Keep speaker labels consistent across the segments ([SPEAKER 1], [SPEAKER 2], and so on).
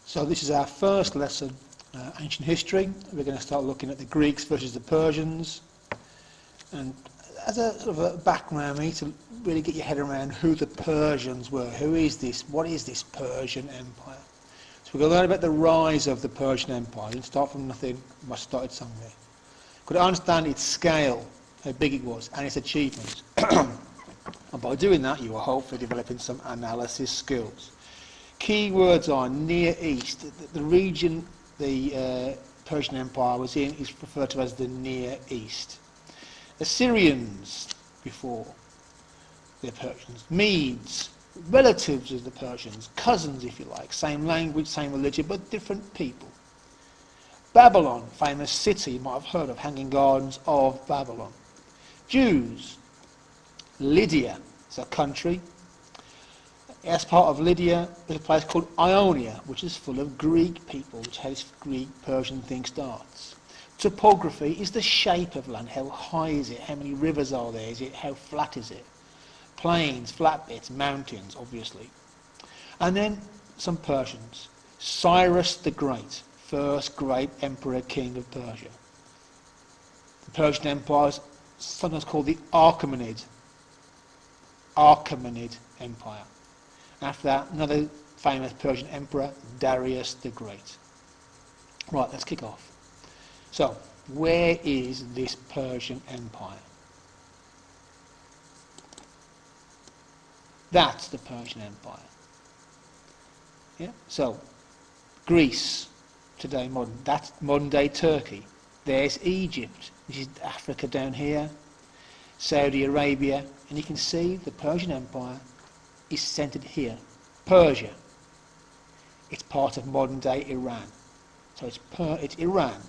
[SPEAKER 1] So this is our first lesson, ancient history. We're going to start looking at the Greeks versus the Persians. And as a sort of a background, we need to really get your head around who the Persians were. Who is this? What is this Persian Empire? So we're going to learn about the rise of the Persian Empire. You start from nothing, must have started somewhere. Could understand its scale, how big it was, and its achievements. And by doing that, you are hopefully developing some analysis skills. Key words are Near East. The region the Persian Empire was in is referred to as the Near East. Assyrians before the Persians. Medes, relatives of the Persians, cousins if you like, same language, same religion, but different people. Babylon, famous city you might have heard of, Hanging Gardens of Babylon. Jews. Lydia is a country. As part of Lydia, there's a place called Ionia, which is full of Greek people, which is how this Greek-Persian thing starts. Topography is the shape of land. How high is it? How many rivers are there? How flat is it? Plains, flat bits, mountains, obviously. And then some Persians. Cyrus the Great, first great emperor king of Persia. The Persian Empire is sometimes called the Achaemenid Empire. After that, another famous Persian emperor, Darius the Great. Right, let's kick off. So, where is this Persian Empire? That's the Persian Empire. Yeah. So, Greece, today modern. That's modern-day Turkey. There's Egypt, which is Africa down here. Saudi Arabia, and you can see the Persian Empire is centered here. Persia. It's part of modern-day Iran. So it's Iran,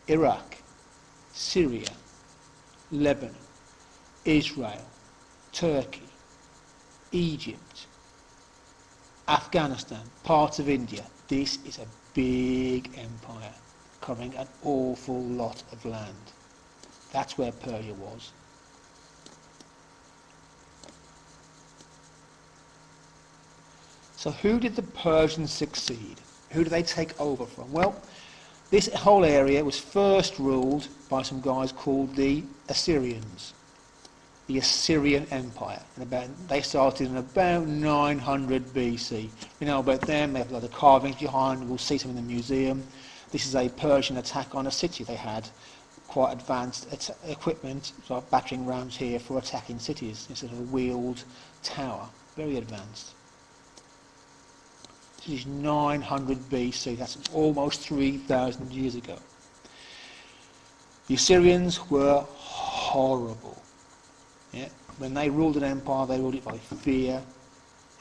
[SPEAKER 1] Iraq, Syria, Lebanon, Israel, Turkey, Egypt, Afghanistan, parts of India. This is a big empire covering an awful lot of land. That's where Persia was. So who did the Persians succeed? Who did they take over from? Well, this whole area was first ruled by some guys called the Assyrians. The Assyrian Empire. They started in about 900 BC. We know about them. They have a lot of carvings behind. We'll see some in the museum. This is a Persian attack on a city. They had quite advanced equipment, so battering rams here for attacking cities. It's sort of a wheeled tower, very advanced. This is 900 BC, that's almost 3,000 years ago. The Assyrians were horrible. Yeah? When they ruled an empire, they ruled it by fear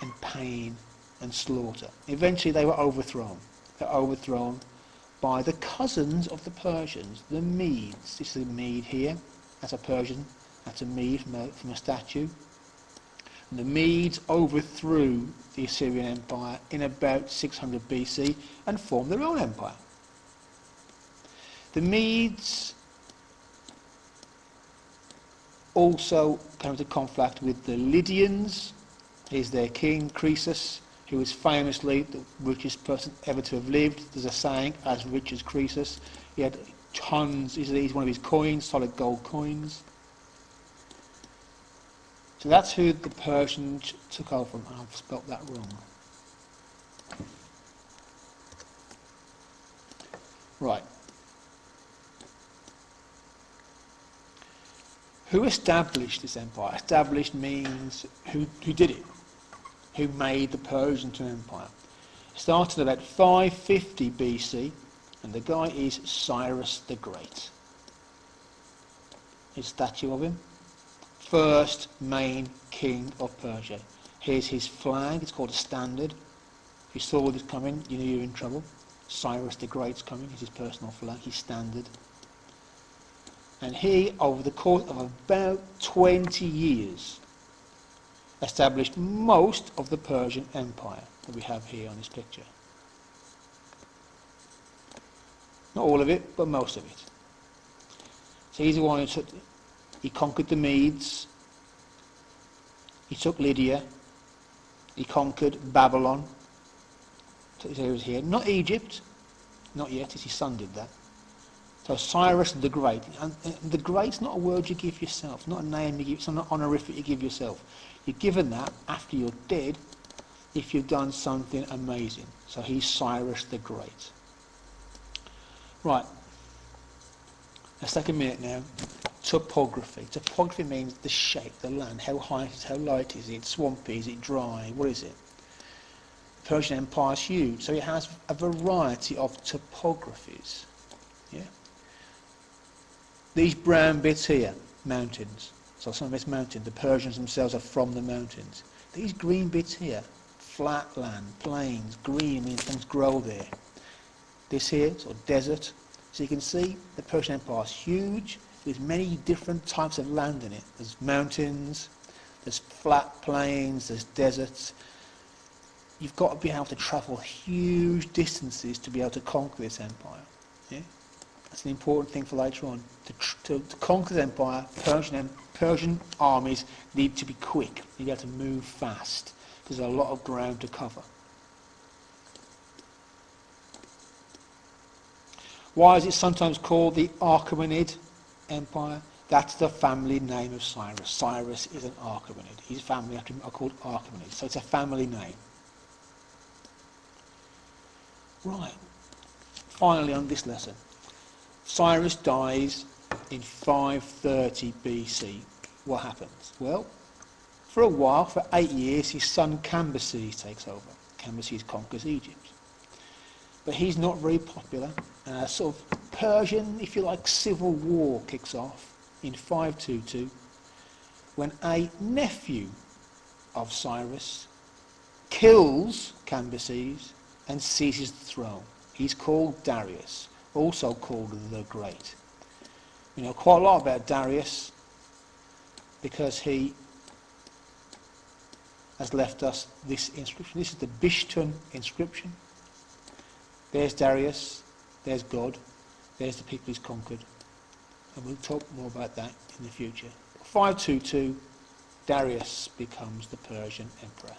[SPEAKER 1] and pain and slaughter. Eventually they were overthrown. They were overthrown by the cousins of the Persians, the Medes. This is a Mede here, that's a Persian, that's a Mede from a statue. And the Medes overthrew the Assyrian Empire in about 600 BC and formed their own empire. The Medes also came into conflict with the Lydians. Here's their king, Croesus, who was famously the richest person ever to have lived. There's a saying, as rich as Croesus. He had tons, he's one of his coins, solid gold coins. So that's who the Persians took over from. I've spelt that wrong. Right. Who established this empire? Established means who did it? Who made the Persian into an empire? It started about 550 BC, and the guy is Cyrus the Great. Here's a statue of him. First main king of Persia. Here's his flag, it's called a standard. If you saw this coming, you knew you were in trouble. Cyrus the Great's coming, it's his personal flag, his standard. And he, over the course of about 20 years, established most of the Persian Empire that we have here on this picture. Not all of it, but most of it. So he's the one who took, he conquered the Medes, he took Lydia, he conquered Babylon, areas here. Not Egypt, not yet, his son did that. So Cyrus the Great. And the Great's not a word you give yourself, not a name you give, it's not an honorific you give yourself. You're given that after you're dead if you've done something amazing. So he's Cyrus the Great. Right, let's take a minute now. Topography. Topography means the shape, the land, how high is it, how light is it, swampy, is it dry, what is it? The Persian Empire is huge, so it has a variety of topographies. Yeah? These brown bits here, mountains. So some of it's mountain. The Persians themselves are from the mountains. These green bits here, flat land, plains, green means things grow there. This here, sort of desert. So you can see the Persian Empire is huge. There's many different types of land in it. There's mountains, there's flat plains, there's deserts. You've got to be able to travel huge distances to be able to conquer this empire. Yeah? That's an important thing for later on. To conquer the empire, Persian armies need to be quick. You need to move fast. There's a lot of ground to cover. Why is it sometimes called the Achaemenid Empire? That's the family name of Cyrus. Cyrus is an Achaemenid. His family after him are called Achaemenids. So it's a family name. Right. Finally on this lesson. Cyrus dies in 530 BC. What happens? Well, for a while, for 8 years, his son Cambyses takes over. Cambyses conquers Egypt. But he's not very popular. Sort of Persian, if you like, civil war kicks off in 522 when a nephew of Cyrus kills Cambyses and seizes the throne. He's called Darius, also called the Great. We know quite a lot about Darius because he has left us this inscription. This is the Bishtun inscription. There's Darius, there's God, there's the people he's conquered. And we'll talk more about that in the future. 522, Darius becomes the Persian emperor.